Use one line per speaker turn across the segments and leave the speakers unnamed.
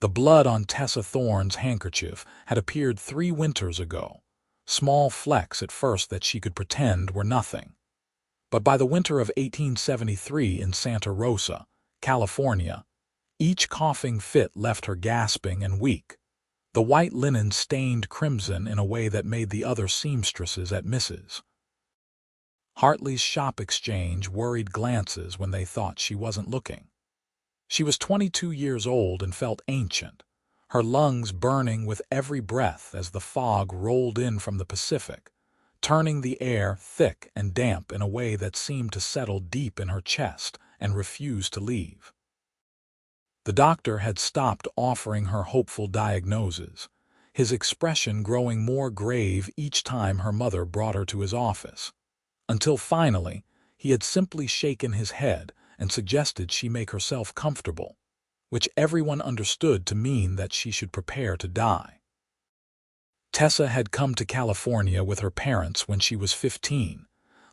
The blood on Tessa Thorne's handkerchief had appeared 3 winters ago, small flecks at first that she could pretend were nothing. But by the winter of 1873 in Santa Rosa, California, each coughing fit left her gasping and weak, the white linen stained crimson in a way that made the other seamstresses at Mrs. Hartley's shop exchange worried glances when they thought she wasn't looking. She was 22 years old and felt ancient, her lungs burning with every breath as the fog rolled in from the Pacific, turning the air thick and damp in a way that seemed to settle deep in her chest and refuse to leave. The doctor had stopped offering her hopeful diagnoses, his expression growing more grave each time her mother brought her to his office, until finally he had simply shaken his head and suggested she make herself comfortable, which everyone understood to mean that she should prepare to die. Tessa had come to California with her parents when she was 15,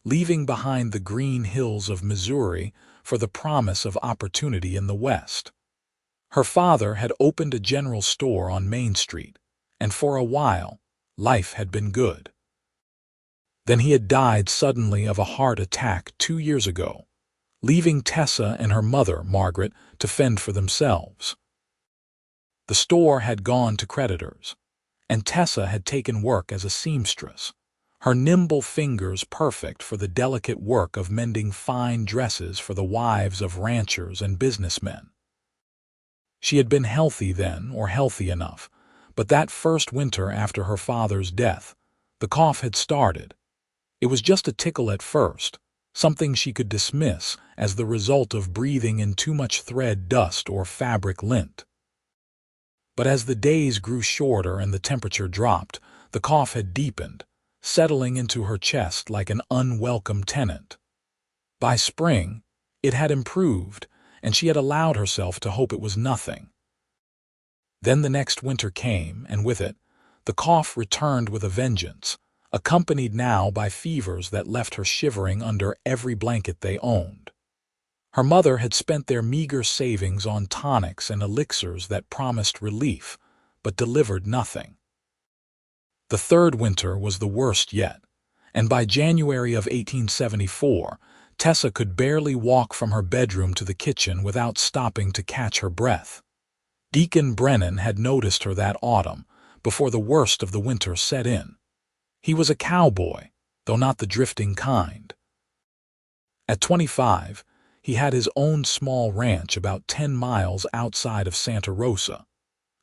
leaving behind the green hills of Missouri for the promise of opportunity in the West. Her father had opened a general store on Main Street, and for a while, life had been good. Then he had died suddenly of a heart attack 2 years ago, leaving Tessa and her mother, Margaret, to fend for themselves. The store had gone to creditors, and Tessa had taken work as a seamstress, her nimble fingers perfect for the delicate work of mending fine dresses for the wives of ranchers and businessmen. She had been healthy then, or healthy enough, but that first winter after her father's death, the cough had started. It was just a tickle at first, something she could dismiss as the result of breathing in too much thread dust or fabric lint. But as the days grew shorter and the temperature dropped, the cough had deepened, settling into her chest like an unwelcome tenant. By spring, it had improved, and she had allowed herself to hope it was nothing. Then the next winter came, and with it, the cough returned with a vengeance, accompanied now by fevers that left her shivering under every blanket they owned. Her mother had spent their meager savings on tonics and elixirs that promised relief, but delivered nothing. The third winter was the worst yet, and by January of 1874, Tessa could barely walk from her bedroom to the kitchen without stopping to catch her breath. Deacon Brennan had noticed her that autumn, before the worst of the winter set in. He was a cowboy, though not the drifting kind. At 25, he had his own small ranch about 10 miles outside of Santa Rosa,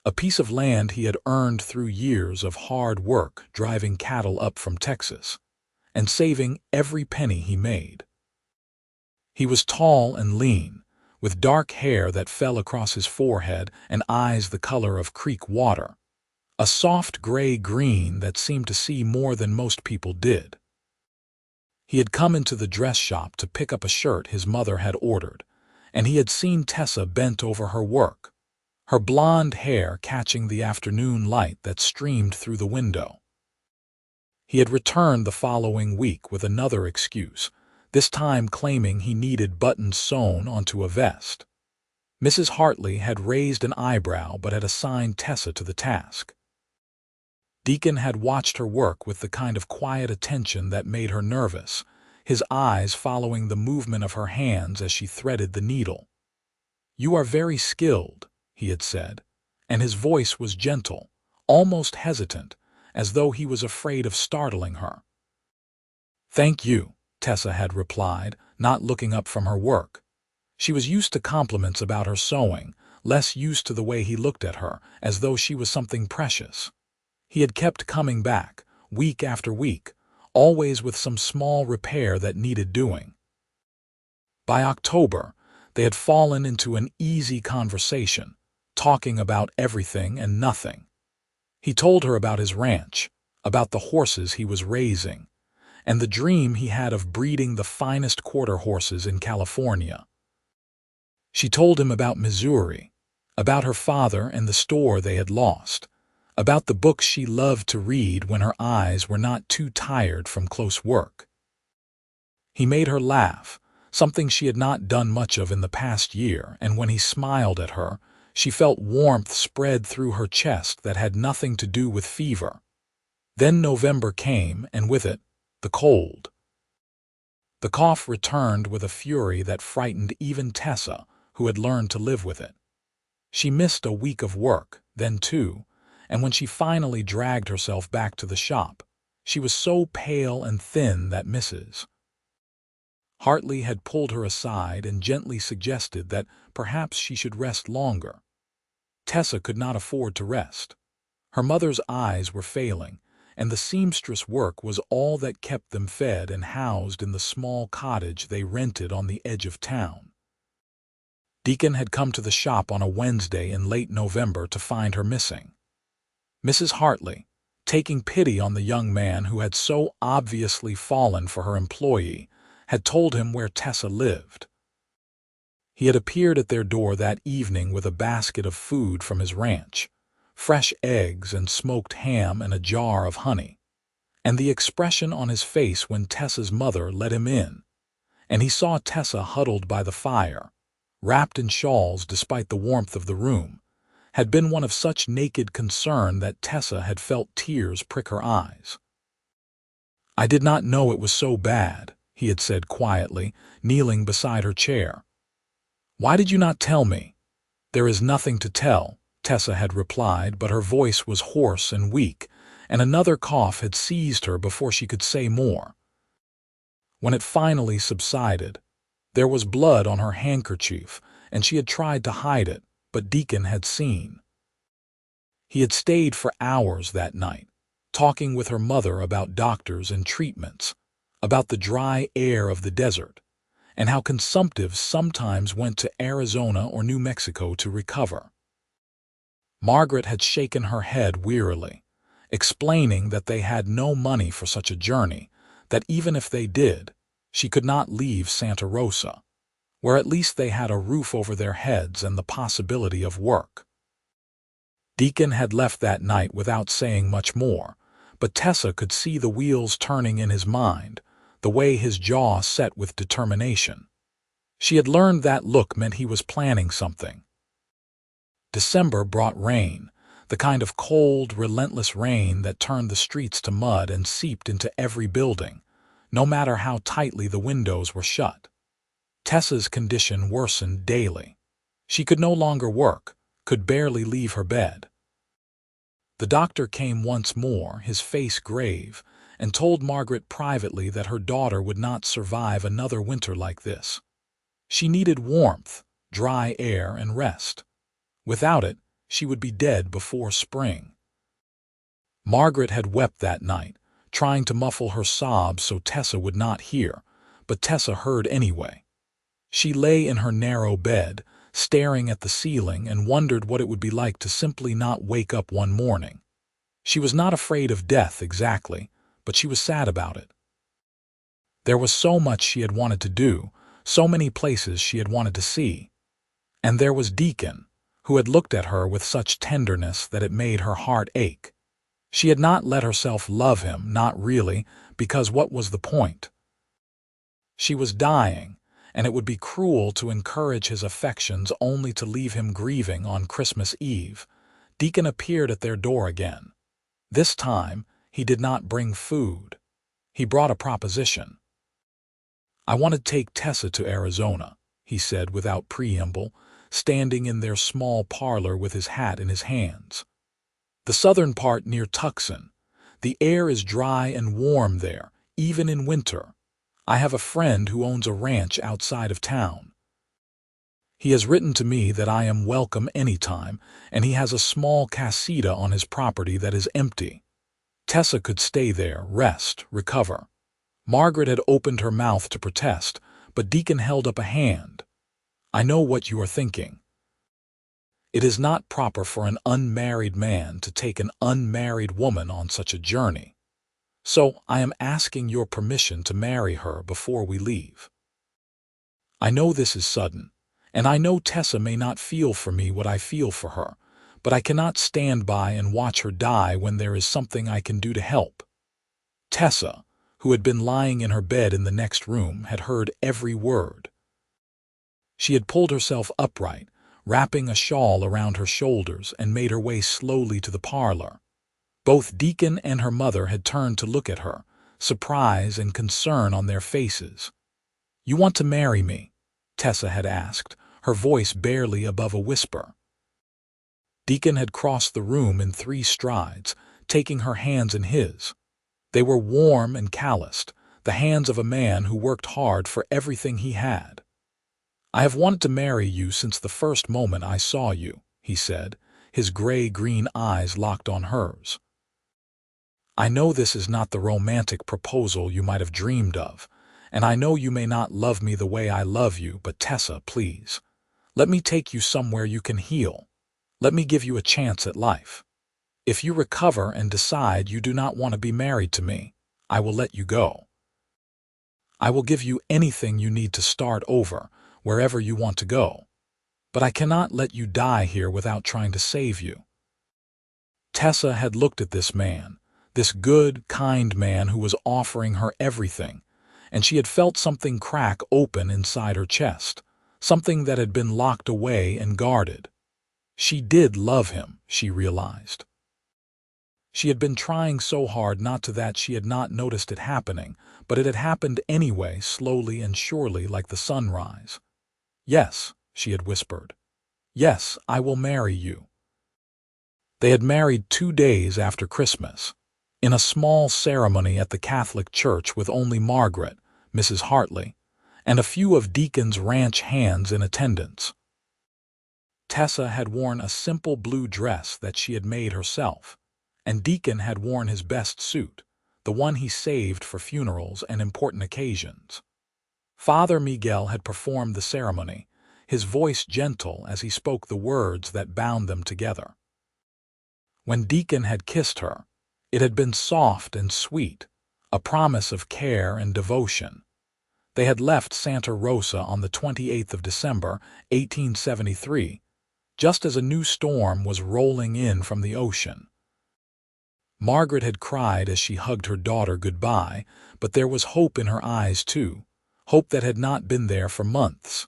a piece of land he had earned through years of hard work driving cattle up from Texas, and saving every penny he made. He was tall and lean, with dark hair that fell across his forehead and eyes the color of creek water, a soft gray-green that seemed to see more than most people did. He had come into the dress shop to pick up a shirt his mother had ordered, and he had seen Tessa bent over her work, her blonde hair catching the afternoon light that streamed through the window. He had returned the following week with another excuse, this time claiming he needed buttons sewn onto a vest. Mrs. Hartley had raised an eyebrow but had assigned Tessa to the task. Deacon had watched her work with the kind of quiet attention that made her nervous, his eyes following the movement of her hands as she threaded the needle. "You are very skilled," he had said, and his voice was gentle, almost hesitant, as though he was afraid of startling her. "Thank you," Tessa had replied, not looking up from her work. She was used to compliments about her sewing, less used to the way he looked at her, as though she was something precious. He had kept coming back, week after week, always with some small repair that needed doing. By October, they had fallen into an easy conversation, talking about everything and nothing. He told her about his ranch, about the horses he was raising, and the dream he had of breeding the finest quarter horses in California. She told him about Missouri, about her father and the store they had lost, about the books she loved to read when her eyes were not too tired from close work. He made her laugh, something she had not done much of in the past year, and when he smiled at her, She felt warmth spread through her chest that had nothing to do with fever. Then November came, and with it, the cold. The cough returned with a fury that frightened even Tessa, who had learned to live with it. She missed a week of work, then two, and when she finally dragged herself back to the shop, she was so pale and thin that Mrs. Hartley had pulled her aside and gently suggested that perhaps she should rest longer. Tessa could not afford to rest. Her mother's eyes were failing, and the seamstress work was all that kept them fed and housed in the small cottage they rented on the edge of town. Deacon had come to the shop on a Wednesday in late November to find her missing. Mrs. Hartley, taking pity on the young man who had so obviously fallen for her employee, had told him where Tessa lived. He had appeared at their door that evening with a basket of food from his ranch, fresh eggs and smoked ham and a jar of honey, and the expression on his face when Tessa's mother let him in, and he saw Tessa huddled by the fire, wrapped in shawls despite the warmth of the room, had been one of such naked concern that Tessa had felt tears prick her eyes. "I did not know it was so bad," he had said quietly, kneeling beside her chair. "Why did you not tell me?" "There is nothing to tell," Tessa had replied, but her voice was hoarse and weak, and another cough had seized her before she could say more. When it finally subsided, there was blood on her handkerchief, and she had tried to hide it, but Deacon had seen. He had stayed for hours that night, talking with her mother about doctors and treatments, about the dry air of the desert, and how consumptives sometimes went to Arizona or New Mexico to recover. Margaret had shaken her head wearily, explaining that they had no money for such a journey, that even if they did, she could not leave Santa Rosa, where at least they had a roof over their heads and the possibility of work. Deacon had left that night without saying much more, but Tessa could see the wheels turning in his mind, the way his jaw set with determination. She had learned that look meant he was planning something. December brought rain, the kind of cold, relentless rain that turned the streets to mud and seeped into every building, no matter how tightly the windows were shut. Tessa's condition worsened daily. She could no longer work, could barely leave her bed. The doctor came once more, his face grave, and told Margaret privately that her daughter would not survive another winter like this. She needed warmth, dry air, and rest. Without it, she would be dead before spring. Margaret had wept that night, trying to muffle her sobs so Tessa would not hear, but Tessa heard anyway. She lay in her narrow bed, staring at the ceiling, and wondered what it would be like to simply not wake up one morning. She was not afraid of death exactly, but she was sad about it. There was so much she had wanted to do, so many places she had wanted to see. And there was Deacon, who had looked at her with such tenderness that it made her heart ache. She had not let herself love him, not really, because what was the point? She was dying, and it would be cruel to encourage his affections only to leave him grieving on Christmas Eve. Deacon appeared at their door again. This time, he did not bring food. He brought a proposition. "I want to take Tessa to Arizona," he said without preamble, standing in their small parlor with his hat in his hands. "The southern part near Tucson. The air is dry and warm there, even in winter. I have a friend who owns a ranch outside of town. He has written to me that I am welcome anytime, and he has a small casita on his property that is empty. Tessa could stay there, rest, recover." Margaret had opened her mouth to protest, but Deacon held up a hand. "I know what you are thinking. It is not proper for an unmarried man to take an unmarried woman on such a journey. So I am asking your permission to marry her before we leave. I know this is sudden, and I know Tessa may not feel for me what I feel for her, but I cannot stand by and watch her die when there is something I can do to help." Tessa, who had been lying in her bed in the next room, had heard every word. She had pulled herself upright, wrapping a shawl around her shoulders, and made her way slowly to the parlor. Both Deacon and her mother had turned to look at her, surprise and concern on their faces. "You want to marry me?" Tessa had asked, her voice barely above a whisper. Deacon had crossed the room in 3 strides, taking her hands in his. They were warm and calloused, the hands of a man who worked hard for everything he had. "I have wanted to marry you since the first moment I saw you," he said, his gray-green eyes locked on hers. "I know this is not the romantic proposal you might have dreamed of, and I know you may not love me the way I love you, but Tessa, please, let me take you somewhere you can heal. Let me give you a chance at life. If you recover and decide you do not want to be married to me, I will let you go. I will give you anything you need to start over, wherever you want to go. But I cannot let you die here without trying to save you." Tessa had looked at this man, this good, kind man who was offering her everything, and she had felt something crack open inside her chest, something that had been locked away and guarded. She did love him, she realized. She had been trying so hard not to that she had not noticed it happening, but it had happened anyway, slowly and surely, like the sunrise. "Yes," she had whispered. "Yes, I will marry you." They had married 2 days after Christmas, in a small ceremony at the Catholic church with only Margaret, Mrs. Hartley, and a few of Deacon's ranch hands in attendance. Tessa had worn a simple blue dress that she had made herself, and Deacon had worn his best suit, the one he saved for funerals and important occasions. Father Miguel had performed the ceremony, his voice gentle as he spoke the words that bound them together. When Deacon had kissed her, it had been soft and sweet, a promise of care and devotion. They had left Santa Rosa on the 28th of December, 1873, just as a new storm was rolling in from the ocean. Margaret had cried as she hugged her daughter goodbye, but there was hope in her eyes too, hope that had not been there for months.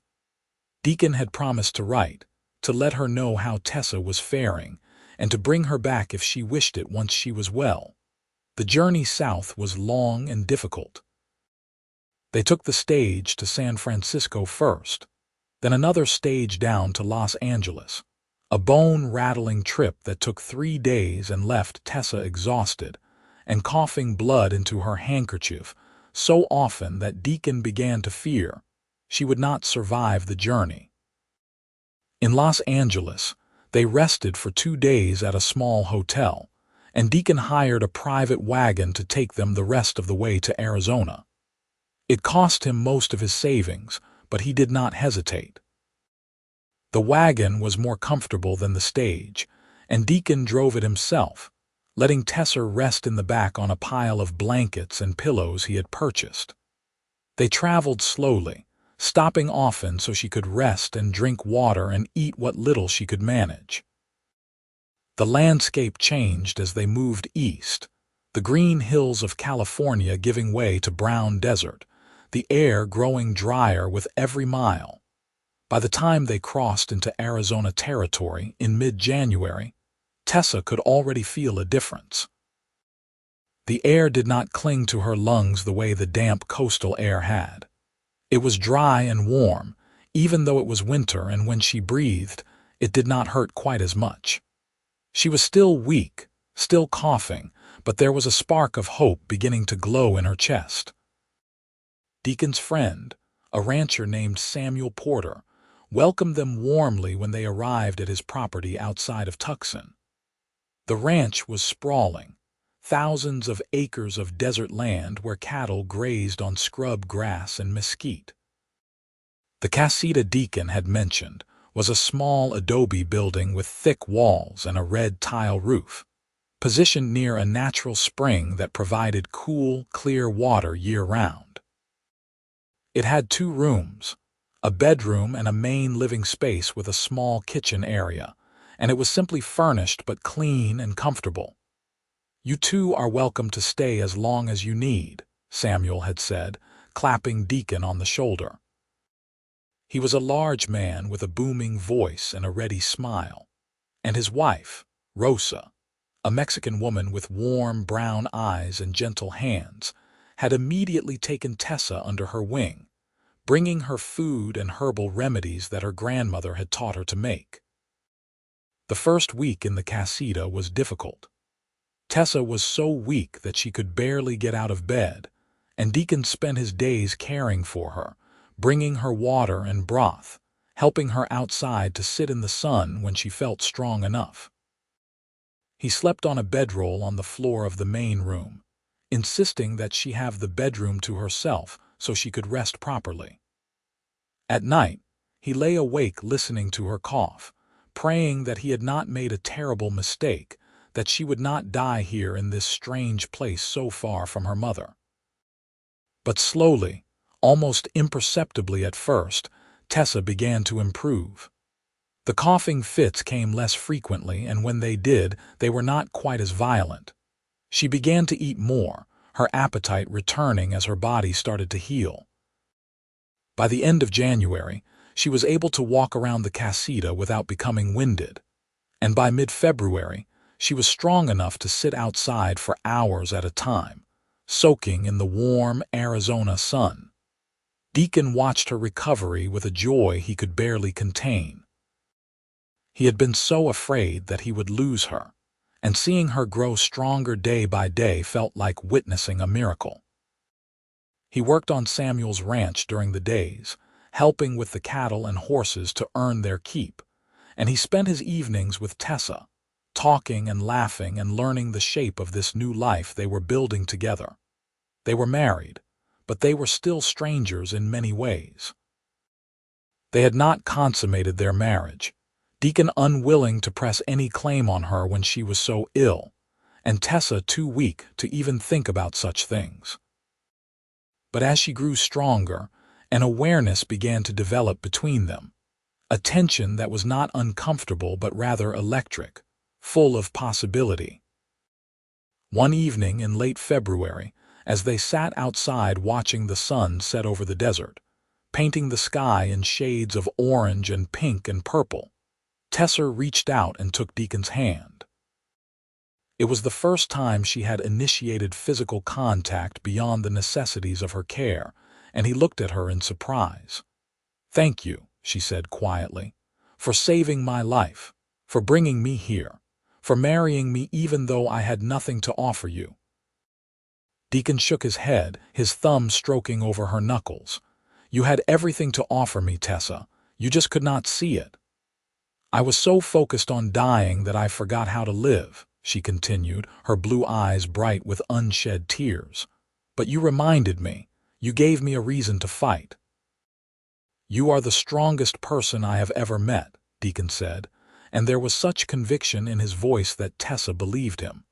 Deacon had promised to write, to let her know how Tessa was faring, and to bring her back if she wished it once she was well. The journey south was long and difficult. They took the stage to San Francisco first, then another stage down to Los Angeles, a bone-rattling trip that took 3 days and left Tessa exhausted and coughing blood into her handkerchief so often that Deacon began to fear she would not survive the journey. In Los Angeles, they rested for 2 days at a small hotel, and Deacon hired a private wagon to take them the rest of the way to Arizona. It cost him most of his savings, but he did not hesitate. The wagon was more comfortable than the stage, and Deacon drove it himself, letting Tessa rest in the back on a pile of blankets and pillows he had purchased. They traveled slowly, stopping often so she could rest and drink water and eat what little she could manage. The landscape changed as they moved east, the green hills of California giving way to brown desert, the air growing drier with every mile. By the time they crossed into Arizona territory in mid-January, Tessa could already feel a difference. The air did not cling to her lungs the way the damp coastal air had. It was dry and warm, even though it was winter, and when she breathed, it did not hurt quite as much. She was still weak, still coughing, but there was a spark of hope beginning to glow in her chest. Deacon's friend, a rancher named Samuel Porter, welcomed them warmly when they arrived at his property outside of Tucson. The ranch was sprawling, thousands of acres of desert land where cattle grazed on scrub grass and mesquite. The casita Deacon had mentioned was a small adobe building with thick walls and a red tile roof, positioned near a natural spring that provided cool, clear water year-round. It had 2 rooms, a bedroom and a main living space with a small kitchen area, and it was simply furnished but clean and comfortable. "You two are welcome to stay as long as you need," Samuel had said, clapping Deacon on the shoulder. He was a large man with a booming voice and a ready smile. And his wife, Rosa, a Mexican woman with warm brown eyes and gentle hands, had immediately taken Tessa under her wing, bringing her food and herbal remedies that her grandmother had taught her to make. The first week in the casita was difficult. Tessa was so weak that she could barely get out of bed, and Deacon spent his days caring for her, bringing her water and broth, helping her outside to sit in the sun when she felt strong enough. He slept on a bedroll on the floor of the main room, insisting that she have the bedroom to herself so she could rest properly. At night, he lay awake listening to her cough, praying that he had not made a terrible mistake, that she would not die here in this strange place so far from her mother. But slowly, almost imperceptibly at first, Tessa began to improve. The coughing fits came less frequently, and when they did, they were not quite as violent. She began to eat more, her appetite returning as her body started to heal. By the end of January, she was able to walk around the casita without becoming winded, and by mid-February, she was strong enough to sit outside for hours at a time, soaking in the warm Arizona sun. Deacon watched her recovery with a joy he could barely contain. He had been so afraid that he would lose her, and seeing her grow stronger day by day felt like witnessing a miracle. He worked on Samuel's ranch during the days, helping with the cattle and horses to earn their keep, and he spent his evenings with Tessa, talking and laughing and learning the shape of this new life they were building together. They were married, but they were still strangers in many ways. They had not consummated their marriage, Deacon unwilling to press any claim on her when she was so ill, and Tessa too weak to even think about such things. But as she grew stronger, an awareness began to develop between them, a tension that was not uncomfortable but rather electric, full of possibility. One evening in late February, as they sat outside watching the sun set over the desert, painting the sky in shades of orange and pink and purple, Tessa reached out and took Deacon's hand. It was the first time she had initiated physical contact beyond the necessities of her care, and he looked at her in surprise. "Thank you," she said quietly, "for saving my life, for bringing me here, for marrying me even though I had nothing to offer you." Deacon shook his head, his thumb stroking over her knuckles. "You had everything to offer me, Tessa. You just could not see it." "I was so focused on dying that I forgot how to live," she continued, her blue eyes bright with unshed tears. "But you reminded me. You gave me a reason to fight." "You are the strongest person I have ever met," Deacon said, and there was such conviction in his voice that Tessa believed him.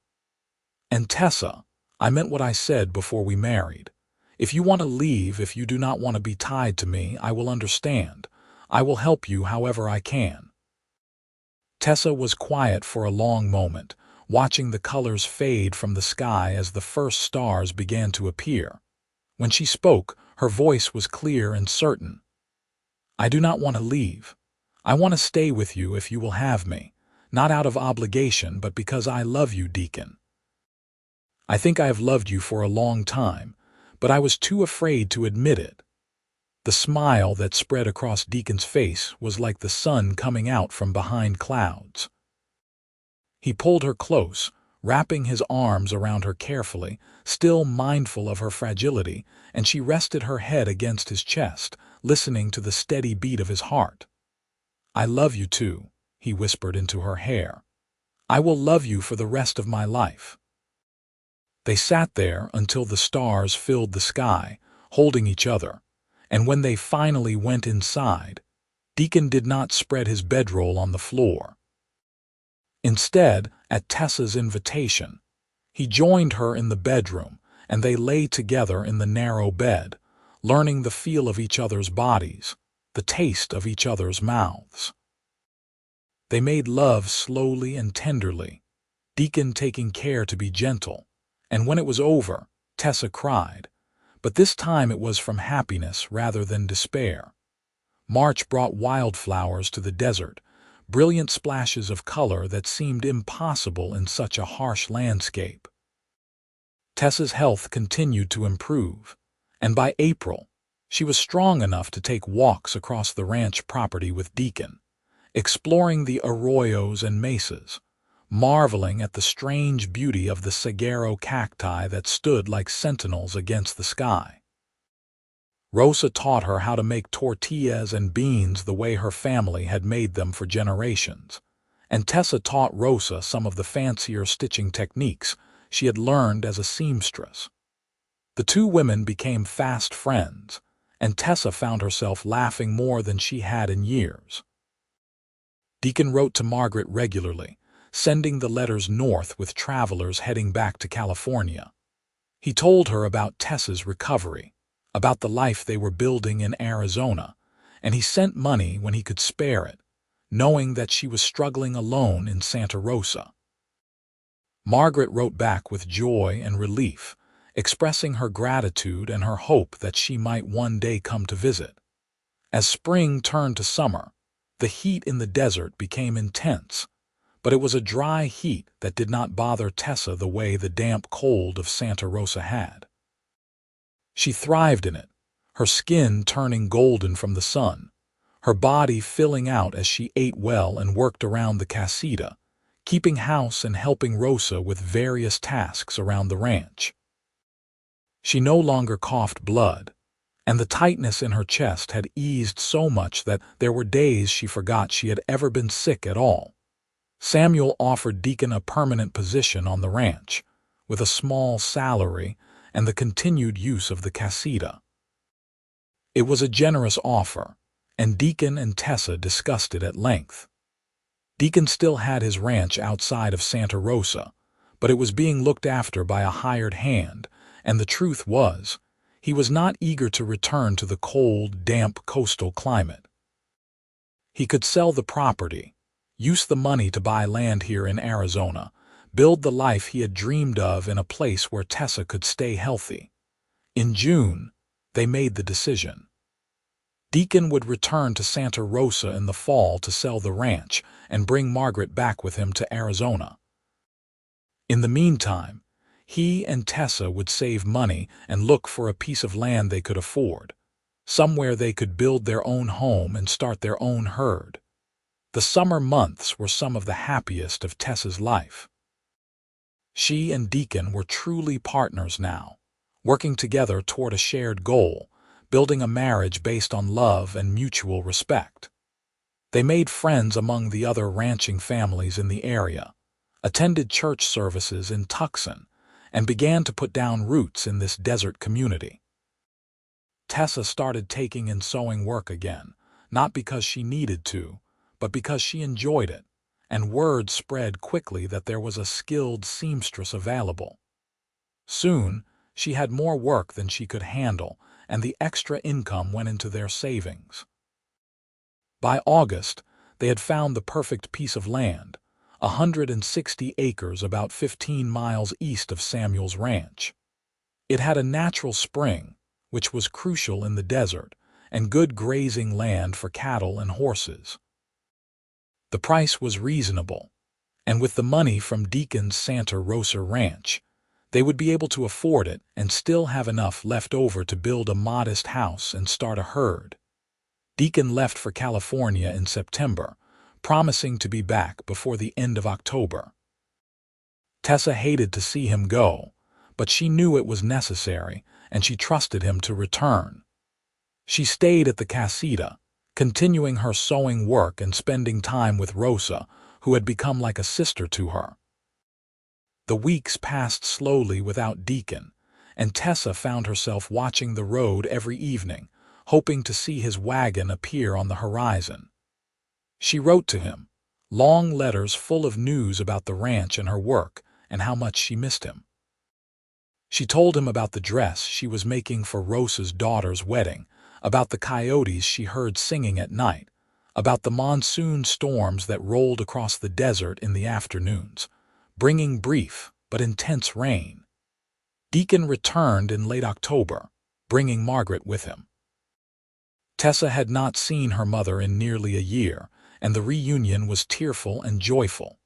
"And Tessa, I meant what I said before we married. If you want to leave, if you do not want to be tied to me, I will understand. I will help you however I can." Tessa was quiet for a long moment, watching the colors fade from the sky as the first stars began to appear. When she spoke, her voice was clear and certain. "I do not want to leave. I want to stay with you if you will have me, not out of obligation but because I love you, Deacon. I think I have loved you for a long time, but I was too afraid to admit it." The smile that spread across Deacon's face was like the sun coming out from behind clouds. He pulled her close, wrapping his arms around her carefully, still mindful of her fragility, and she rested her head against his chest, listening to the steady beat of his heart. "I love you too," he whispered into her hair. "I will love you for the rest of my life." They sat there until the stars filled the sky, holding each other, and when they finally went inside, Deacon did not spread his bedroll on the floor. Instead, at Tessa's invitation, he joined her in the bedroom, and they lay together in the narrow bed, learning the feel of each other's bodies, the taste of each other's mouths. They made love slowly and tenderly, Deacon taking care to be gentle, and when it was over, Tessa cried, but this time it was from happiness rather than despair. March brought wildflowers to the desert, brilliant splashes of color that seemed impossible in such a harsh landscape. Tessa's health continued to improve, and by April, she was strong enough to take walks across the ranch property with Deacon, exploring the arroyos and mesas, marveling at the strange beauty of the saguaro cacti that stood like sentinels against the sky. Rosa taught her how to make tortillas and beans the way her family had made them for generations, and Tessa taught Rosa some of the fancier stitching techniques she had learned as a seamstress. The two women became fast friends, and Tessa found herself laughing more than she had in years. Deacon wrote to Margaret regularly, sending the letters north with travelers heading back to California. He told her about Tessa's recovery, about the life they were building in Arizona, and he sent money when he could spare it, knowing that she was struggling alone in Santa Rosa. Margaret wrote back with joy and relief, expressing her gratitude and her hope that she might one day come to visit. As spring turned to summer, the heat in the desert became intense, but it was a dry heat that did not bother Tessa the way the damp cold of Santa Rosa had. She thrived in it, her skin turning golden from the sun, her body filling out as she ate well and worked around the casita, keeping house and helping Rosa with various tasks around the ranch. She no longer coughed blood, and the tightness in her chest had eased so much that there were days she forgot she had ever been sick at all. Samuel offered Deacon a permanent position on the ranch, with a small salary and the continued use of the casita. It was a generous offer, and Deacon and Tessa discussed it at length. Deacon still had his ranch outside of Santa Rosa, but it was being looked after by a hired hand, and the truth was, he was not eager to return to the cold, damp coastal climate. He could sell the property, use the money to buy land here in Arizona, build the life he had dreamed of in a place where Tessa could stay healthy. In June, they made the decision. Deacon would return to Santa Rosa in the fall to sell the ranch and bring Margaret back with him to Arizona. In the meantime, he and Tessa would save money and look for a piece of land they could afford, somewhere they could build their own home and start their own herd. The summer months were some of the happiest of Tessa's life. She and Deacon were truly partners now, working together toward a shared goal, building a marriage based on love and mutual respect. They made friends among the other ranching families in the area, attended church services in Tucson, and began to put down roots in this desert community. Tessa started taking in sewing work again, not because she needed to, but because she enjoyed it, and word spread quickly that there was a skilled seamstress available. Soon, she had more work than she could handle, and the extra income went into their savings. By August, they had found the perfect piece of land, 160 acres about 15 miles east of Samuel's ranch. It had a natural spring, which was crucial in the desert, and good grazing land for cattle and horses. The price was reasonable, and with the money from Deacon's Santa Rosa ranch, they would be able to afford it and still have enough left over to build a modest house and start a herd. Deacon left for California in September, promising to be back before the end of October. Tessa hated to see him go, but she knew it was necessary, and she trusted him to return. She stayed at the casita, continuing her sewing work and spending time with Rosa, who had become like a sister to her. The weeks passed slowly without Deacon, and Tessa found herself watching the road every evening, hoping to see his wagon appear on the horizon. She wrote to him, long letters full of news about the ranch and her work, and how much she missed him. She told him about the dress she was making for Rosa's daughter's wedding, about the coyotes she heard singing at night, about the monsoon storms that rolled across the desert in the afternoons, bringing brief but intense rain. Deacon returned in late October, bringing Margaret with him. Tessa had not seen her mother in nearly a year, and the reunion was tearful and joyful.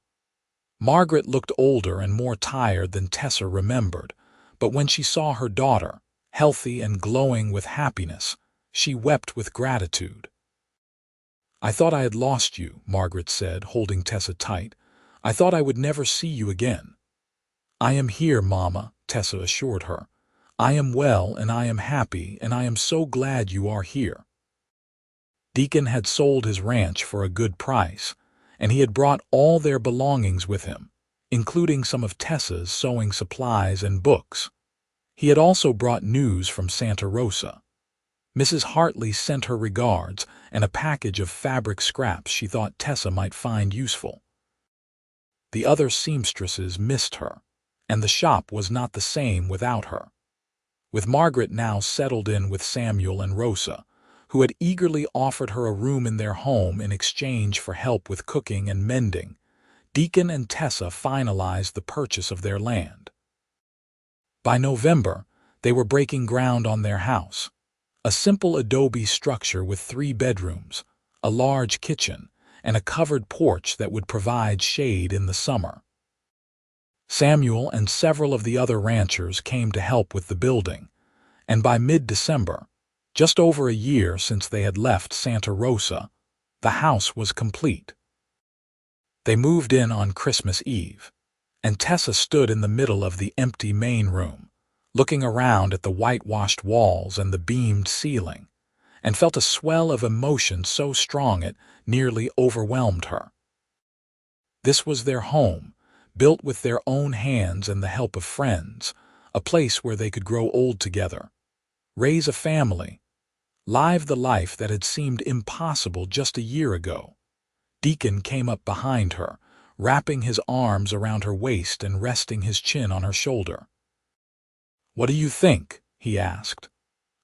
Margaret looked older and more tired than Tessa remembered, but when she saw her daughter, healthy and glowing with happiness, she wept with gratitude. "I thought I had lost you," Margaret said, holding Tessa tight. "I thought I would never see you again." "I am here, Mama," Tessa assured her. "I am well and I am happy, and I am so glad you are here." Deacon had sold his ranch for a good price, and he had brought all their belongings with him, including some of Tessa's sewing supplies and books. He had also brought news from Santa Rosa. Mrs. Hartley sent her regards and a package of fabric scraps she thought Tessa might find useful. The other seamstresses missed her, and the shop was not the same without her. With Margaret now settled in with Samuel and Rosa, who had eagerly offered her a room in their home in exchange for help with cooking and mending, Deacon and Tessa finalized the purchase of their land. By November, they were breaking ground on their house, a simple adobe structure with 3 bedrooms, a large kitchen, and a covered porch that would provide shade in the summer. Samuel and several of the other ranchers came to help with the building, and by mid-December, just over a year since they had left Santa Rosa, the house was complete. They moved in on Christmas Eve, and Tessa stood in the middle of the empty main room, looking around at the whitewashed walls and the beamed ceiling, and felt a swell of emotion so strong it nearly overwhelmed her. This was their home, built with their own hands and the help of friends, a place where they could grow old together, raise a family, live the life that had seemed impossible just a year ago. Deacon came up behind her, wrapping his arms around her waist and resting his chin on her shoulder. "What do you think?" he asked.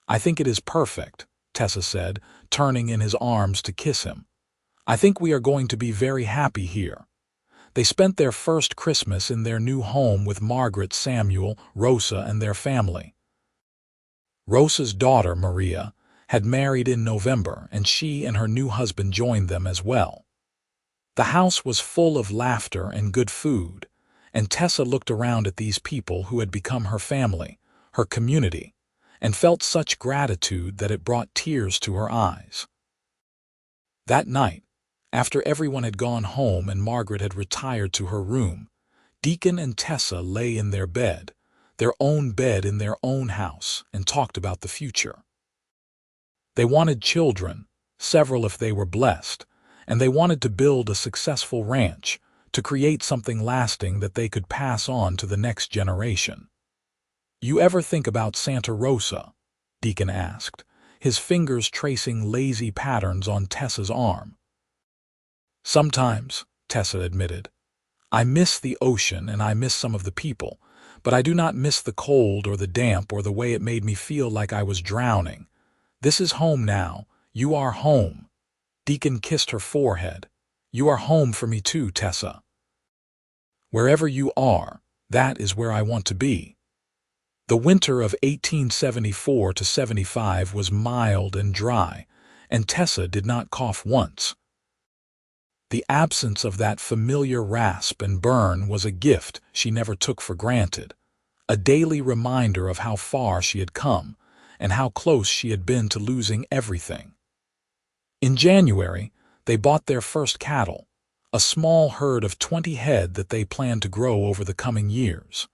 "I think it is perfect," Tessa said, turning in his arms to kiss him. "I think we are going to be very happy here." They spent their first Christmas in their new home with Margaret, Samuel, Rosa, and their family. Rosa's daughter, Maria, had married in November, and she and her new husband joined them as well. The house was full of laughter and good food, and Tessa looked around at these people who had become her family, her community, and felt such gratitude that it brought tears to her eyes. That night, after everyone had gone home and Margaret had retired to her room, Deacon and Tessa lay in their own bed in their own house, and talked about the future. They wanted children, several if they were blessed, and they wanted to build a successful ranch, to create something lasting that they could pass on to the next generation. "You ever think about Santa Rosa?" Deacon asked, his fingers tracing lazy patterns on Tessa's arm. "Sometimes," Tessa admitted. "I miss the ocean and I miss some of the people, but I do not miss the cold or the damp or the way it made me feel like I was drowning. This is home now. You are home." Deacon kissed her forehead. "You are home for me too, Tessa. Wherever you are, that is where I want to be." The winter of 1874 to 75 was mild and dry, and Tessa did not cough once. The absence of that familiar rasp and burn was a gift she never took for granted, a daily reminder of how far she had come and how close she had been to losing everything. In January, they bought their first cattle, a small herd of 20 head that they planned to grow over the coming years.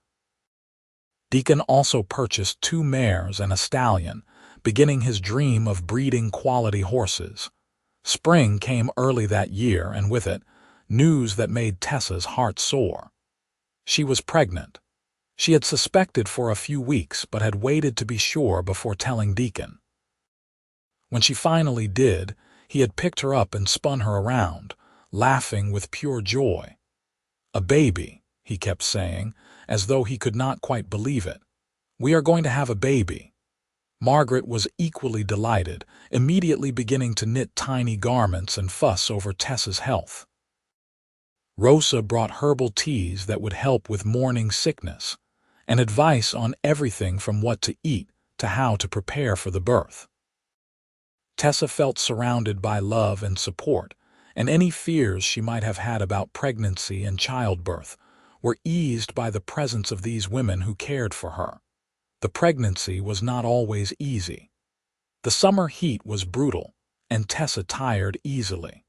Deacon also purchased 2 mares and a stallion, beginning his dream of breeding quality horses. Spring came early that year, and with it, news that made Tessa's heart soar. She was pregnant. She had suspected for a few weeks, but had waited to be sure before telling Deacon. When she finally did, he had picked her up and spun her around, laughing with pure joy. "A baby," he kept saying, as though he could not quite believe it. "We are going to have a baby." Margaret was equally delighted, immediately beginning to knit tiny garments and fuss over Tessa's health. Rosa brought herbal teas that would help with morning sickness, and advice on everything from what to eat to how to prepare for the birth. Tessa felt surrounded by love and support, and any fears she might have had about pregnancy and childbirth were eased by the presence of these women who cared for her. The pregnancy was not always easy. The summer heat was brutal, and Tessa tired easily.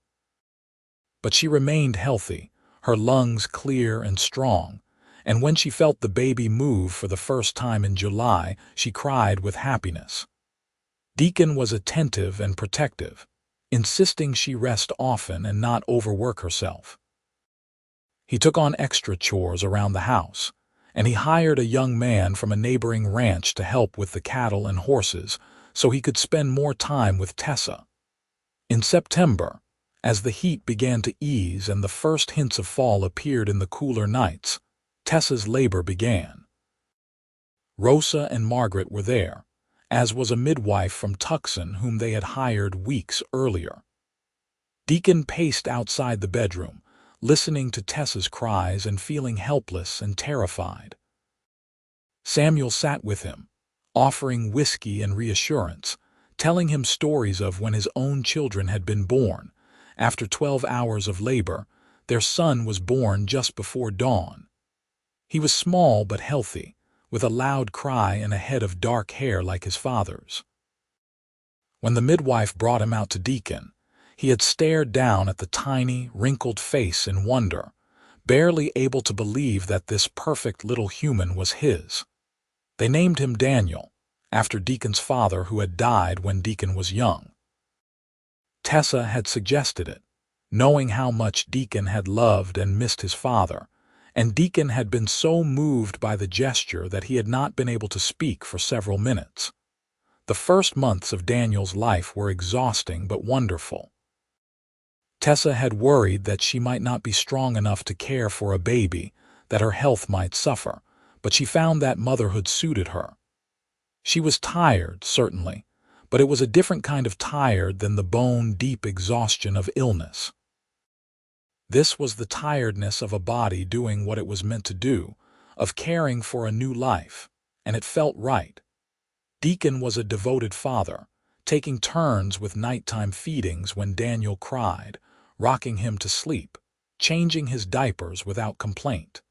But she remained healthy, her lungs clear and strong, and when she felt the baby move for the first time in July, she cried with happiness. Deacon was attentive and protective, insisting she rest often and not overwork herself. He took on extra chores around the house, and he hired a young man from a neighboring ranch to help with the cattle and horses so he could spend more time with Tessa. In September, as the heat began to ease and the first hints of fall appeared in the cooler nights, Tessa's labor began. Rosa and Margaret were there, as was a midwife from Tucson whom they had hired weeks earlier. Deacon paced outside the bedroom, listening to Tessa's cries and feeling helpless and terrified. Samuel sat with him, offering whiskey and reassurance, telling him stories of when his own children had been born. After 12 hours of labor, their son was born just before dawn. He was small but healthy, with a loud cry and a head of dark hair like his father's. When the midwife brought him out to Deacon, he had stared down at the tiny, wrinkled face in wonder, barely able to believe that this perfect little human was his. They named him Daniel, after Deacon's father who had died when Deacon was young. Tessa had suggested it, knowing how much Deacon had loved and missed his father, and Deacon had been so moved by the gesture that he had not been able to speak for several minutes. The first months of Daniel's life were exhausting but wonderful. Tessa had worried that she might not be strong enough to care for a baby, that her health might suffer, but she found that motherhood suited her. She was tired, certainly, but it was a different kind of tired than the bone-deep exhaustion of illness. This was the tiredness of a body doing what it was meant to do, of caring for a new life, and it felt right. Deacon was a devoted father, taking turns with nighttime feedings when Daniel cried, rocking him to sleep, changing his diapers without complaint.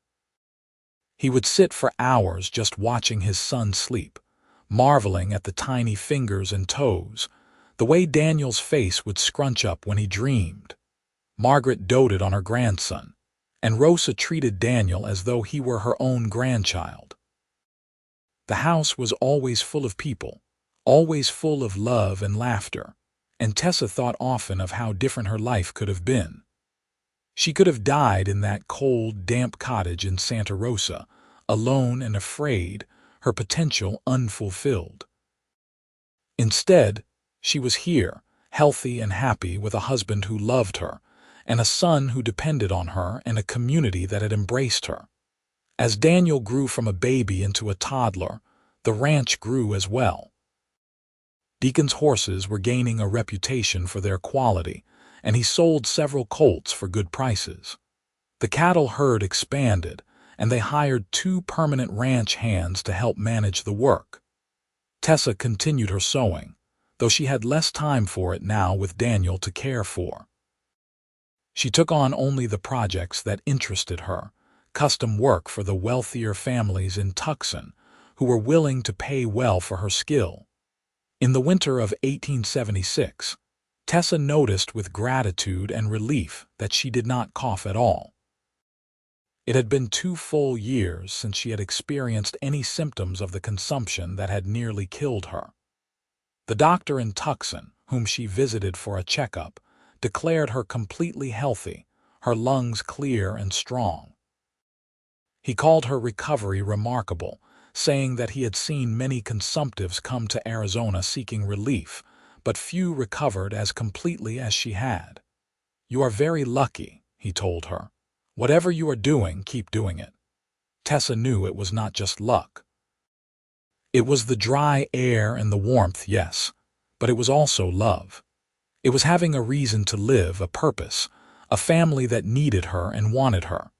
He would sit for hours just watching his son sleep, marveling at the tiny fingers and toes, the way Daniel's face would scrunch up when he dreamed. Margaret doted on her grandson, and Rosa treated Daniel as though he were her own grandchild. The house was always full of people, always full of love and laughter, and Tessa thought often of how different her life could have been. She could have died in that cold, damp cottage in Santa Rosa, alone and afraid, her potential unfulfilled. Instead, she was here, healthy and happy, with a husband who loved her, and a son who depended on her, and a community that had embraced her. As Daniel grew from a baby into a toddler, the ranch grew as well. Deacon's horses were gaining a reputation for their quality, and he sold several colts for good prices. The cattle herd expanded, and they hired 2 permanent ranch hands to help manage the work. Tessa continued her sewing, though she had less time for it now with Daniel to care for. She took on only the projects that interested her, custom work for the wealthier families in Tucson, who were willing to pay well for her skill. In the winter of 1876, Tessa noticed with gratitude and relief that she did not cough at all. It had been 2 full years since she had experienced any symptoms of the consumption that had nearly killed her. The doctor in Tucson, whom she visited for a checkup, declared her completely healthy, her lungs clear and strong. He called her recovery remarkable, saying that he had seen many consumptives come to Arizona seeking relief, but few recovered as completely as she had. "You are very lucky," he told her. "Whatever you are doing, keep doing it." Tessa knew it was not just luck. It was the dry air and the warmth, yes, but it was also love. It was having a reason to live, a purpose, a family that needed her and wanted her.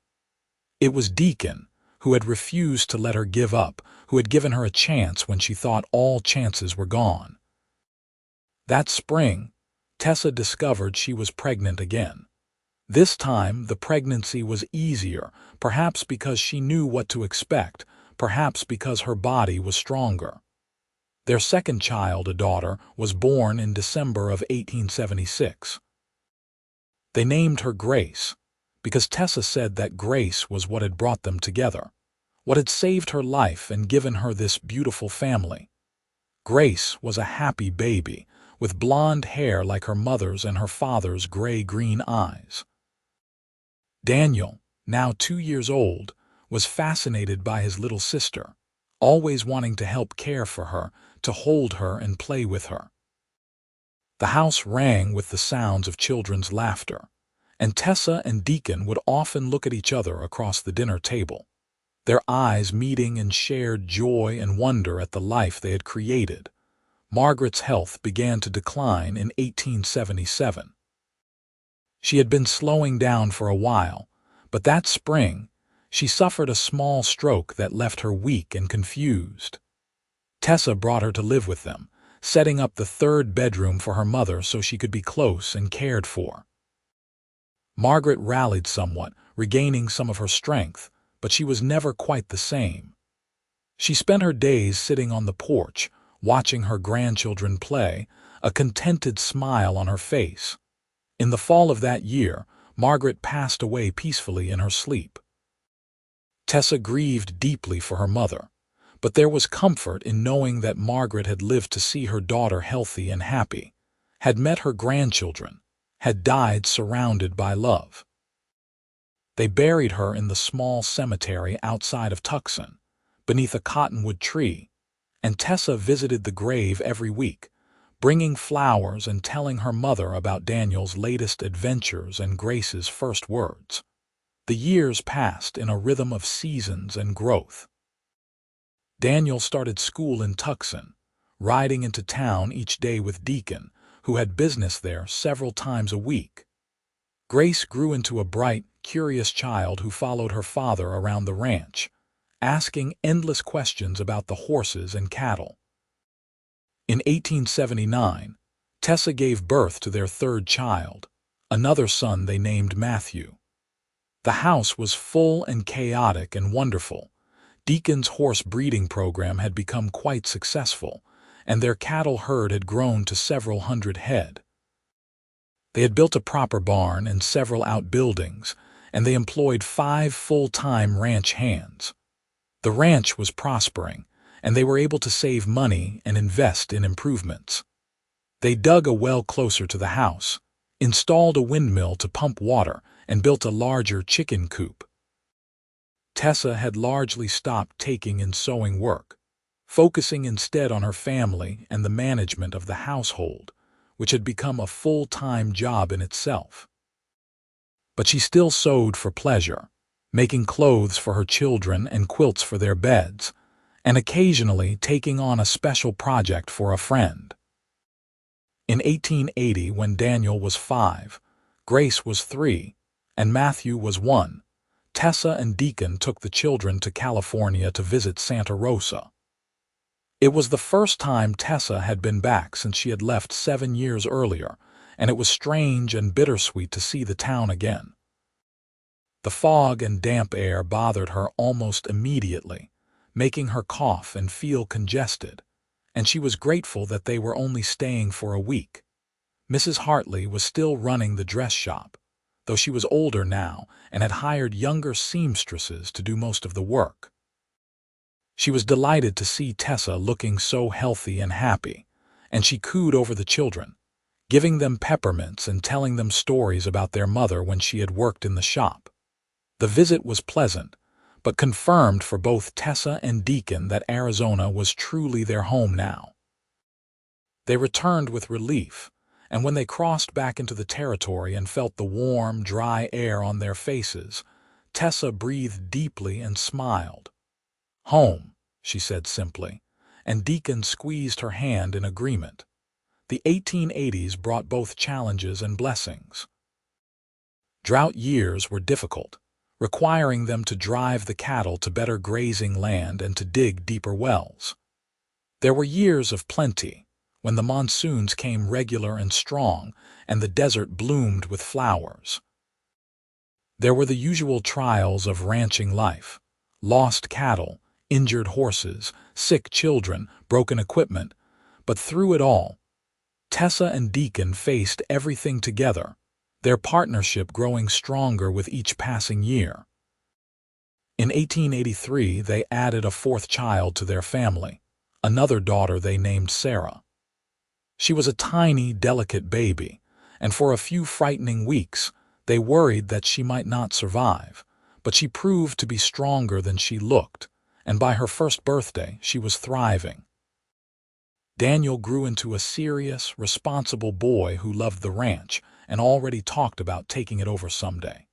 It was Deacon, who had refused to let her give up, who had given her a chance when she thought all chances were gone. That spring, Tessa discovered she was pregnant again. This time, the pregnancy was easier, perhaps because she knew what to expect, perhaps because her body was stronger. Their second child, a daughter, was born in December of 1876. They named her Grace, because Tessa said that grace was what had brought them together, what had saved her life and given her this beautiful family. Grace was a happy baby, with blonde hair like her mother's and her father's gray-green eyes. Daniel, now 2 years old, was fascinated by his little sister, always wanting to help care for her, to hold her and play with her. The house rang with the sounds of children's laughter, and Tessa and Deacon would often look at each other across the dinner table, their eyes meeting in shared joy and wonder at the life they had created. Margaret's health began to decline in 1877. She had been slowing down for a while, but that spring, she suffered a small stroke that left her weak and confused. Tessa brought her to live with them, setting up the third bedroom for her mother so she could be close and cared for. Margaret rallied somewhat, regaining some of her strength, but she was never quite the same. She spent her days sitting on the porch, watching her grandchildren play, a contented smile on her face. In the fall of that year, Margaret passed away peacefully in her sleep. Tessa grieved deeply for her mother, but there was comfort in knowing that Margaret had lived to see her daughter healthy and happy, had met her grandchildren, had died surrounded by love. They buried her in the small cemetery outside of Tucson, beneath a cottonwood tree, and Tessa visited the grave every week, bringing flowers and telling her mother about Daniel's latest adventures and Grace's first words. The years passed in a rhythm of seasons and growth. Daniel started school in Tucson, riding into town each day with Deacon, who had business there several times a week. Grace grew into a bright, curious child who followed her father around the ranch, asking endless questions about the horses and cattle. In 1879, Tessa gave birth to their third child, another son they named Matthew. The house was full and chaotic and wonderful. Deacon's horse breeding program had become quite successful, and their cattle herd had grown to several hundred head. They had built a proper barn and several outbuildings, and they employed 5 full-time ranch hands. The ranch was prospering, and they were able to save money and invest in improvements. They dug a well closer to the house, installed a windmill to pump water, and built a larger chicken coop. Tessa had largely stopped taking in sewing work, focusing instead on her family and the management of the household, which had become a full-time job in itself. But she still sewed for pleasure, making clothes for her children and quilts for their beds, and occasionally taking on a special project for a friend. In 1880, when Daniel was 5, Grace was 3, and Matthew was 1, Tessa and Deacon took the children to California to visit Santa Rosa. It was the first time Tessa had been back since she had left 7 years earlier, and it was strange and bittersweet to see the town again. The fog and damp air bothered her almost immediately, making her cough and feel congested, and she was grateful that they were only staying for a week. Mrs. Hartley was still running the dress shop, though she was older now and had hired younger seamstresses to do most of the work. She was delighted to see Tessa looking so healthy and happy, and she cooed over the children, giving them peppermints and telling them stories about their mother when she had worked in the shop. The visit was pleasant, but confirmed for both Tessa and Deacon that Arizona was truly their home now. They returned with relief, and when they crossed back into the territory and felt the warm, dry air on their faces, Tessa breathed deeply and smiled. "Home," she said simply, and Deacon squeezed her hand in agreement. The 1880s brought both challenges and blessings. Drought years were difficult, requiring them to drive the cattle to better grazing land and to dig deeper wells. There were years of plenty, when the monsoons came regular and strong and the desert bloomed with flowers. There were the usual trials of ranching life: lost cattle, injured horses, sick children, broken equipment. But through it all, Tessa and Deacon faced everything together, their partnership growing stronger with each passing year. In 1883, they added a fourth child to their family, another daughter they named Sarah. She was a tiny, delicate baby, and for a few frightening weeks, they worried that she might not survive, but she proved to be stronger than she looked, and by her first birthday, she was thriving. Daniel grew into a serious, responsible boy who loved the ranch and already talked about taking it over someday.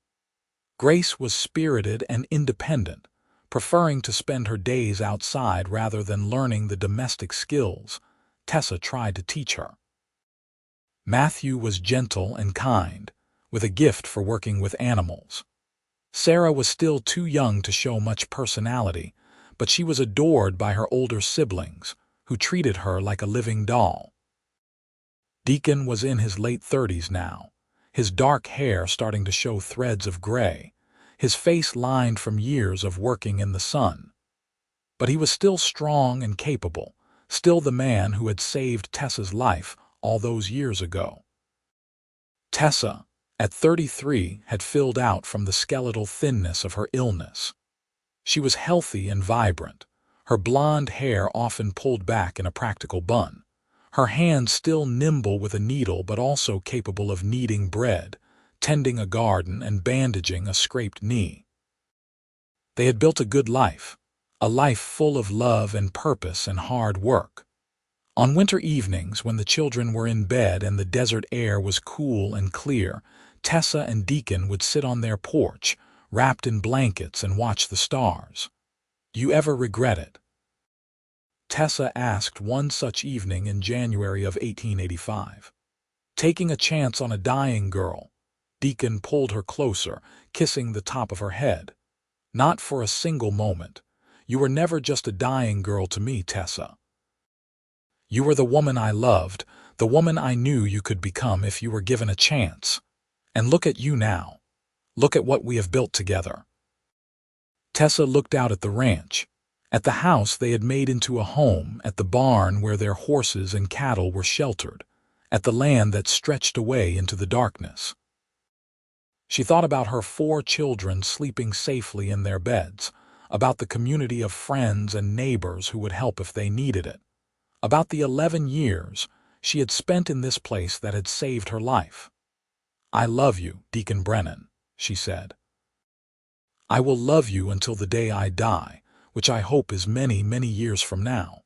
Grace was spirited and independent, preferring to spend her days outside rather than learning the domestic skills Tessa tried to teach her. Matthew was gentle and kind, with a gift for working with animals. Sarah was still too young to show much personality, but she was adored by her older siblings, who treated her like a living doll. Deacon was in his late 30s now, his dark hair starting to show threads of gray, his face lined from years of working in the sun. But he was still strong and capable, still the man who had saved Tessa's life all those years ago. Tessa, at 33, had filled out from the skeletal thinness of her illness. She was healthy and vibrant, her blonde hair often pulled back in a practical bun, her hands still nimble with a needle but also capable of kneading bread, tending a garden and bandaging a scraped knee. They had built a good life, a life full of love and purpose and hard work. On winter evenings, when the children were in bed and the desert air was cool and clear, Tessa and Deacon would sit on their porch, wrapped in blankets, and watch the stars. "Do you ever regret it?" Tessa asked one such evening in January of 1885. Taking a chance on a dying girl, Deacon pulled her closer, kissing the top of her head. "Not for a single moment. You were never just a dying girl to me, Tessa. You were the woman I loved, the woman I knew you could become if you were given a chance. And look at you now. Look at what we have built together." Tessa looked out at the ranch, at the house they had made into a home, at the barn where their horses and cattle were sheltered, at the land that stretched away into the darkness. She thought about her 4 children sleeping safely in their beds, about the community of friends and neighbors who would help if they needed it, about the 11 years she had spent in this place that had saved her life. "I love you, Deacon Brennan," she said. "I will love you until the day I die, which I hope is many, many years from now."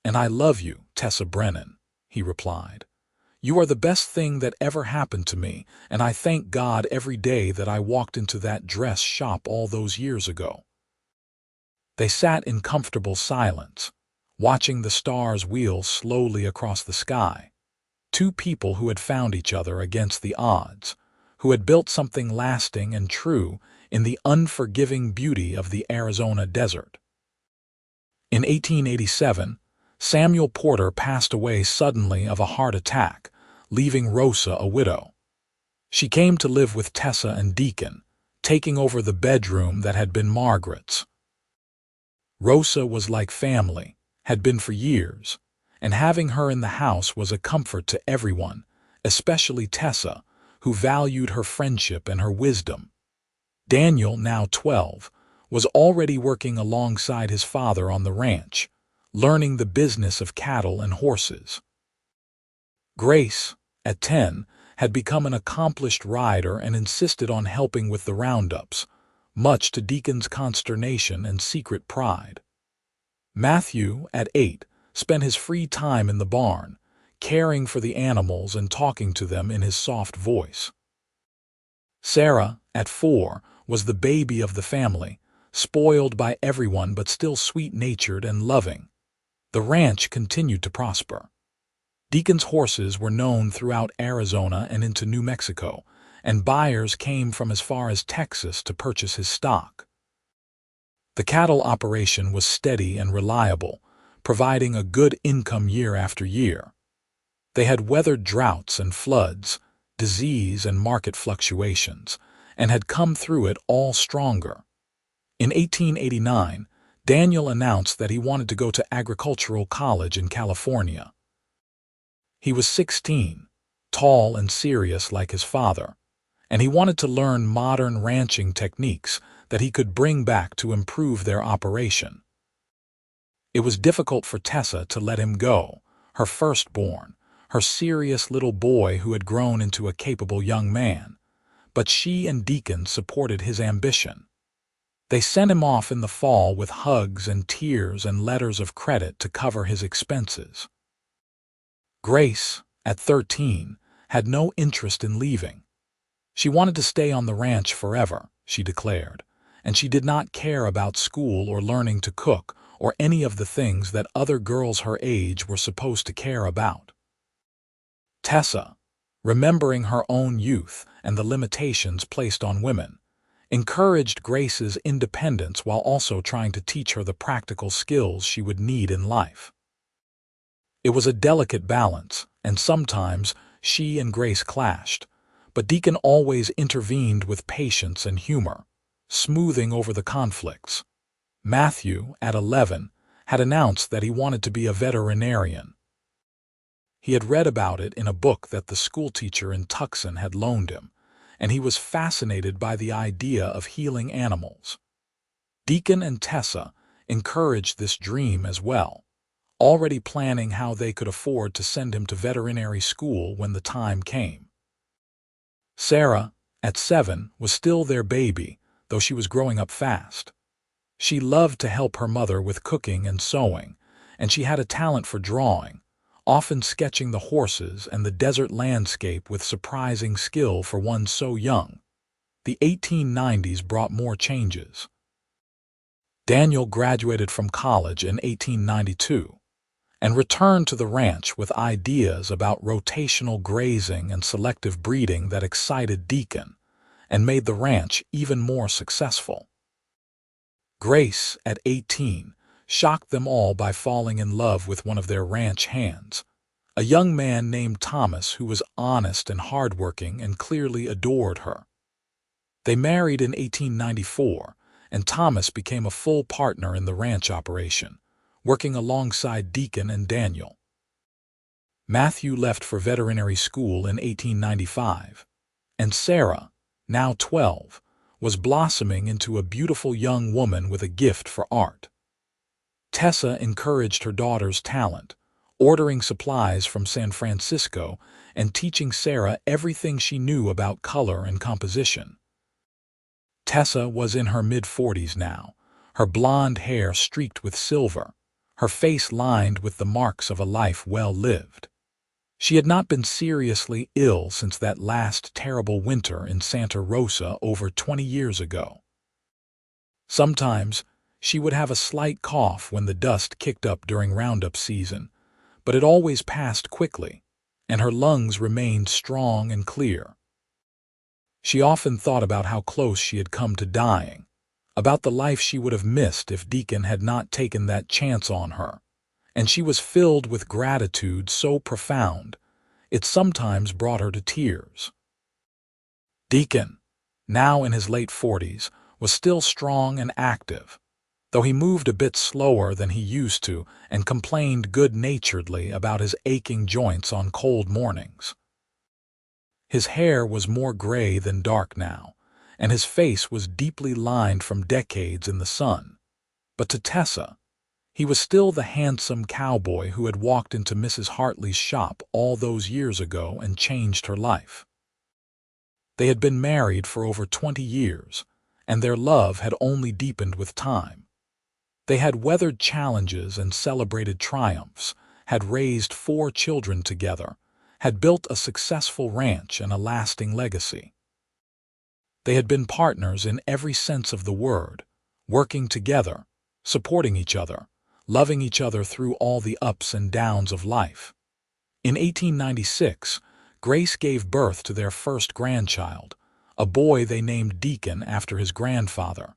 "And I love you, Tessa Brennan," he replied. "You are the best thing that ever happened to me, and I thank God every day that I walked into that dress shop all those years ago." They sat in comfortable silence, watching the stars wheel slowly across the sky. 2 people who had found each other against the odds, who had built something lasting and true in the unforgiving beauty of the Arizona desert. In 1887, Samuel Porter passed away suddenly of a heart attack, leaving Rosa a widow. She came to live with Tessa and Deacon, taking over the bedroom that had been Margaret's. Rosa was like family, had been for years, and having her in the house was a comfort to everyone, especially Tessa, who valued her friendship and her wisdom. Daniel, now 12, was already working alongside his father on the ranch, learning the business of cattle and horses. Grace, at 10, had become an accomplished rider and insisted on helping with the roundups, much to Deacon's consternation and secret pride. Matthew, at 8, spent his free time in the barn, caring for the animals and talking to them in his soft voice. Sarah, at 4, was the baby of the family, spoiled by everyone but still sweet-natured and loving. The ranch continued to prosper. Deacon's horses were known throughout Arizona and into New Mexico, and buyers came from as far as Texas to purchase his stock. The cattle operation was steady and reliable, providing a good income year after year. They had weathered droughts and floods, disease and market fluctuations, and had come through it all stronger. In 1889, Daniel announced that he wanted to go to agricultural college in California. He was 16, tall and serious like his father, and he wanted to learn modern ranching techniques that he could bring back to improve their operation. It was difficult for Tessa to let him go, her firstborn, her serious little boy who had grown into a capable young man, but she and Deacon supported his ambition. They sent him off in the fall with hugs and tears and letters of credit to cover his expenses. Grace, at 13, had no interest in leaving. She wanted to stay on the ranch forever, she declared, and she did not care about school or learning to cook or any of the things that other girls her age were supposed to care about. Tessa, remembering her own youth and the limitations placed on women, encouraged Grace's independence while also trying to teach her the practical skills she would need in life. It was a delicate balance, and sometimes she and Grace clashed, but Deacon always intervened with patience and humor, smoothing over the conflicts. Matthew, at 11, had announced that he wanted to be a veterinarian. He had read about it in a book that the schoolteacher in Tucson had loaned him, and he was fascinated by the idea of healing animals. Deacon and Tessa encouraged this dream as well, already planning how they could afford to send him to veterinary school when the time came. Sarah, at 7, was still their baby, though she was growing up fast. She loved to help her mother with cooking and sewing, and she had a talent for drawing, often sketching the horses and the desert landscape with surprising skill for one so young. The 1890s brought more changes. Daniel graduated from college in 1892 and returned to the ranch with ideas about rotational grazing and selective breeding that excited Deacon and made the ranch even more successful. Grace, at 18, shocked them all by falling in love with one of their ranch hands, a young man named Thomas who was honest and hardworking and clearly adored her. They married in 1894, and Thomas became a full partner in the ranch operation, working alongside Deacon and Daniel. Matthew left for veterinary school in 1895, and Sarah, now 12, was blossoming into a beautiful young woman with a gift for art. Tessa encouraged her daughter's talent, ordering supplies from San Francisco and teaching Sarah everything she knew about color and composition. Tessa was in her mid-40s now, her blonde hair streaked with silver, her face lined with the marks of a life well lived. She had not been seriously ill since that last terrible winter in Santa Rosa over 20 years ago. Sometimes she would have a slight cough when the dust kicked up during roundup season, but it always passed quickly, and her lungs remained strong and clear. She often thought about how close she had come to dying, about the life she would have missed if Deacon had not taken that chance on her, and she was filled with gratitude so profound, it sometimes brought her to tears. Deacon, now in his late 40s, was still strong and active, though he moved a bit slower than he used to and complained good-naturedly about his aching joints on cold mornings. His hair was more gray than dark now, and his face was deeply lined from decades in the sun. But to Tessa, he was still the handsome cowboy who had walked into Mrs. Hartley's shop all those years ago and changed her life. They had been married for over 20 years, and their love had only deepened with time. They had weathered challenges and celebrated triumphs, had raised 4 children together, had built a successful ranch and a lasting legacy. They had been partners in every sense of the word, working together, supporting each other, loving each other through all the ups and downs of life. In 1896, Grace gave birth to their first grandchild, a boy they named Deacon after his grandfather.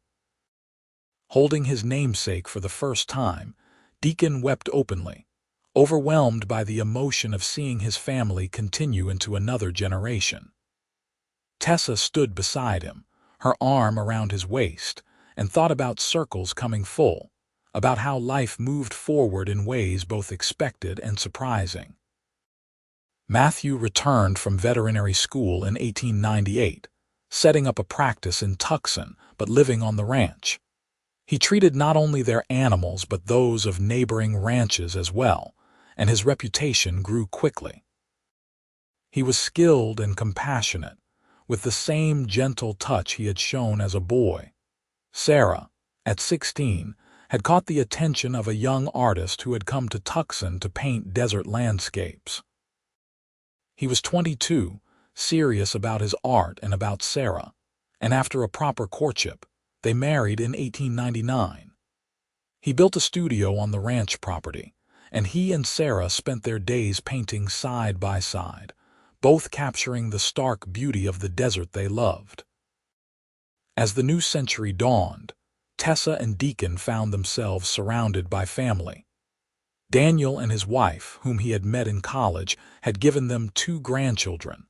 Holding his namesake for the first time, Deacon wept openly, overwhelmed by the emotion of seeing his family continue into another generation. Tessa stood beside him, her arm around his waist, and thought about circles coming full, about how life moved forward in ways both expected and surprising. Matthew returned from veterinary school in 1898, setting up a practice in Tucson but living on the ranch. He treated not only their animals but those of neighboring ranches as well, and his reputation grew quickly. He was skilled and compassionate, with the same gentle touch he had shown as a boy. Sarah, at 16, had caught the attention of a young artist who had come to Tucson to paint desert landscapes. He was 22, serious about his art and about Sarah, and after a proper courtship, they married in 1899. He built a studio on the ranch property, and he and Sarah spent their days painting side by side, both capturing the stark beauty of the desert they loved. As the new century dawned, Tessa and Deacon found themselves surrounded by family. Daniel and his wife, whom he had met in college, had given them 2 grandchildren.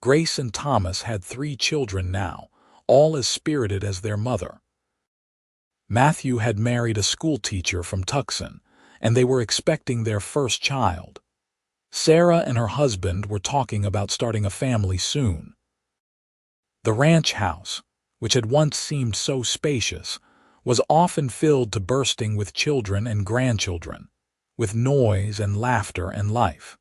Grace and Thomas had 3 children now, all as spirited as their mother. Matthew had married a schoolteacher from Tucson, and they were expecting their first child. Sarah and her husband were talking about starting a family soon. The ranch house, which had once seemed so spacious, was often filled to bursting with children and grandchildren, with noise and laughter and life.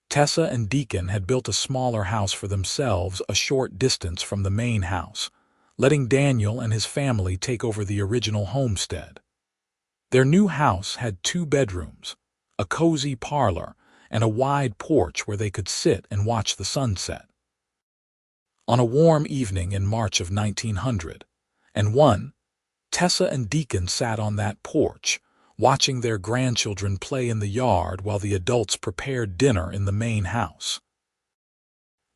Tessa and Deacon had built a smaller house for themselves a short distance from the main house, letting Daniel and his family take over the original homestead. Their new house had 2 bedrooms, a cozy parlor, and a wide porch where they could sit and watch the sunset. On a warm evening in March of 1901, Tessa and Deacon sat on that porch, watching their grandchildren play in the yard while the adults prepared dinner in the main house.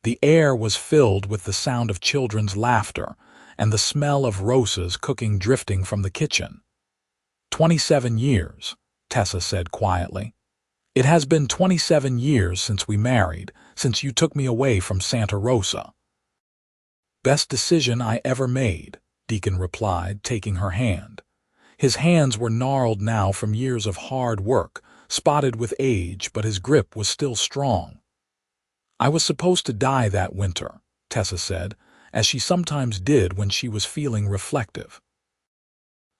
The air was filled with the sound of children's laughter and the smell of rosas cooking drifting from the kitchen. 27 years, Tessa said quietly. It has been 27 years since we married, since you took me away from Santa Rosa. Best decision I ever made, Deacon replied, taking her hand. His hands were gnarled now from years of hard work, spotted with age, but his grip was still strong. I was supposed to die that winter, Tessa said, as she sometimes did when she was feeling reflective.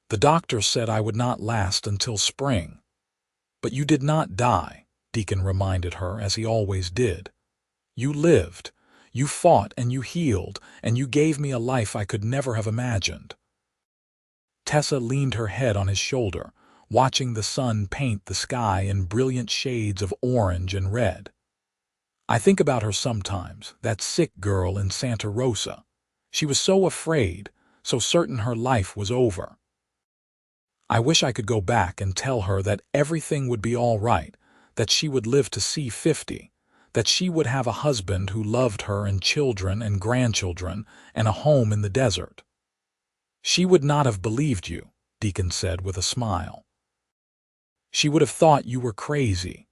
The doctor said I would not last until spring. But you did not die, Deacon reminded her, as he always did. You lived, you fought and you healed, and you gave me a life I could never have imagined. Tessa leaned her head on his shoulder, watching the sun paint the sky in brilliant shades of orange and red. I think about her sometimes, that sick girl in Santa Rosa. She was so afraid, so certain her life was over. I wish I could go back and tell her that everything would be all right, that she would live to see 50, that she would have a husband who loved her and children and grandchildren and a home in the desert. She would not have believed you, Deacon said with a smile. She would have thought you were crazy.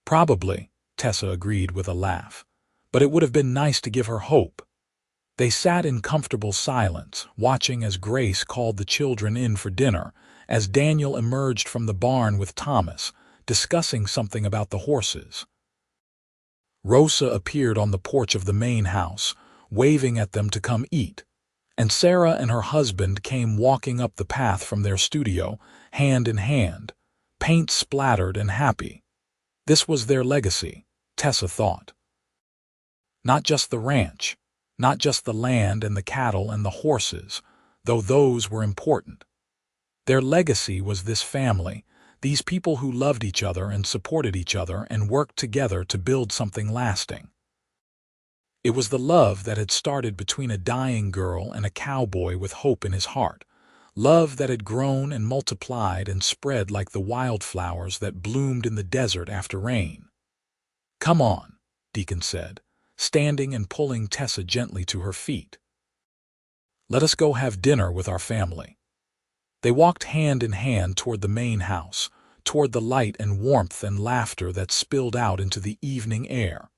Probably, Tessa agreed with a laugh, but it would have been nice to give her hope. They sat in comfortable silence, watching as Grace called the children in for dinner, as Daniel emerged from the barn with Thomas, discussing something about the horses. Rosa appeared on the porch of the main house, waving at them to come eat, and Sarah and her husband came walking up the path from their studio, hand in hand, paint splattered and happy. This was their legacy, Tessa thought. Not just the ranch, not just the land and the cattle and the horses, though those were important. Their legacy was this family, these people who loved each other and supported each other and worked together to build something lasting. It was the love that had started between a dying girl and a cowboy with hope in his heart, love that had grown and multiplied and spread like the wildflowers that bloomed in the desert after rain. "Come on," Deacon said, standing and pulling Tessa gently to her feet. "Let us go have dinner with our family." They walked hand in hand toward the main house, toward the light and warmth and laughter that spilled out into the evening air.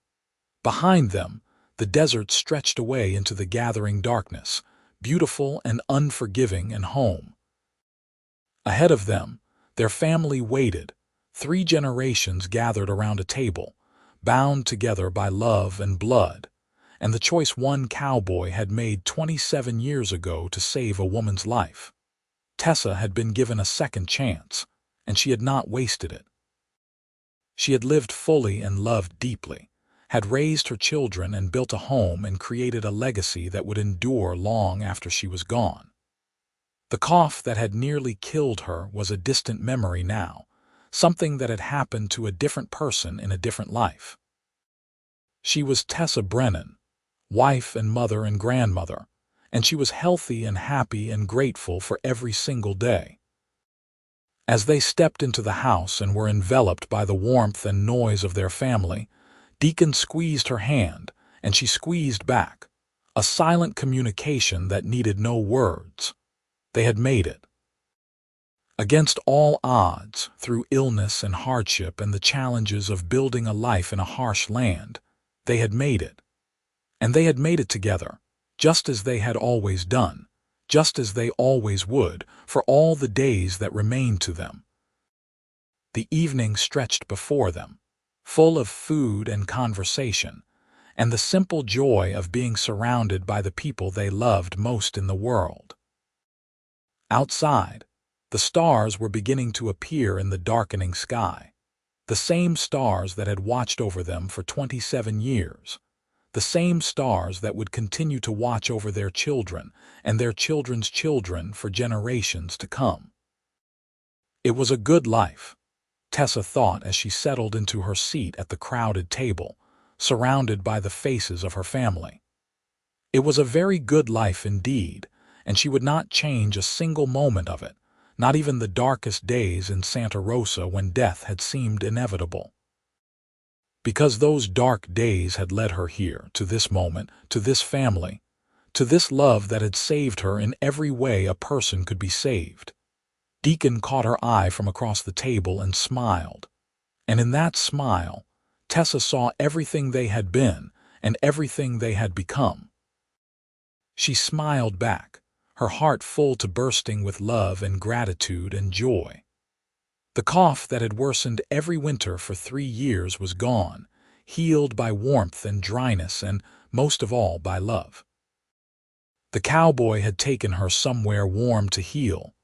Behind them, the desert stretched away into the gathering darkness, beautiful and unforgiving and home. Ahead of them, their family waited, 3 generations gathered around a table, bound together by love and blood, and the choice one cowboy had made 27 years ago to save a woman's life. Tessa had been given a second chance, and she had not wasted it. She had lived fully and loved deeply, had raised her children and built a home and created a legacy that would endure long after she was gone. The cough that had nearly killed her was a distant memory now, something that had happened to a different person in a different life. She was Tessa Brennan, wife and mother and grandmother, and she was healthy and happy and grateful for every single day. As they stepped into the house and were enveloped by the warmth and noise of their family, Deacon squeezed her hand, and she squeezed back, a silent communication that needed no words. They had made it. Against all odds, through illness and hardship and the challenges of building a life in a harsh land, they had made it. And they had made it together, just as they had always done, just as they always would, for all the days that remained to them. The evening stretched before them, full of food and conversation, and the simple joy of being surrounded by the people they loved most in the world. Outside, the stars were beginning to appear in the darkening sky, the same stars that had watched over them for 27 years, the same stars that would continue to watch over their children and their children's children for generations to come. It was a good life, Tessa thought as she settled into her seat at the crowded table, surrounded by the faces of her family. It was a very good life indeed, and she would not change a single moment of it, not even the darkest days in Santa Rosa when death had seemed inevitable. Because those dark days had led her here, to this moment, to this family, to this love that had saved her in every way a person could be saved. Deacon caught her eye from across the table and smiled. And in that smile, Tessa saw everything they had been and everything they had become. She smiled back, her heart full to bursting with love and gratitude and joy. The cough that had worsened every winter for 3 years was gone, healed by warmth and dryness and, most of all, by love. The cowboy had taken her somewhere warm to heal,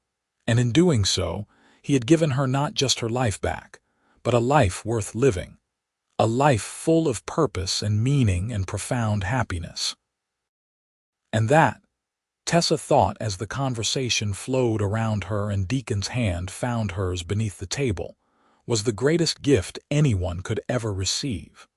and in doing so, he had given her not just her life back, but a life worth living, a life full of purpose and meaning and profound happiness. And that, Tessa thought as the conversation flowed around her and Deacon's hand found hers beneath the table, was the greatest gift anyone could ever receive.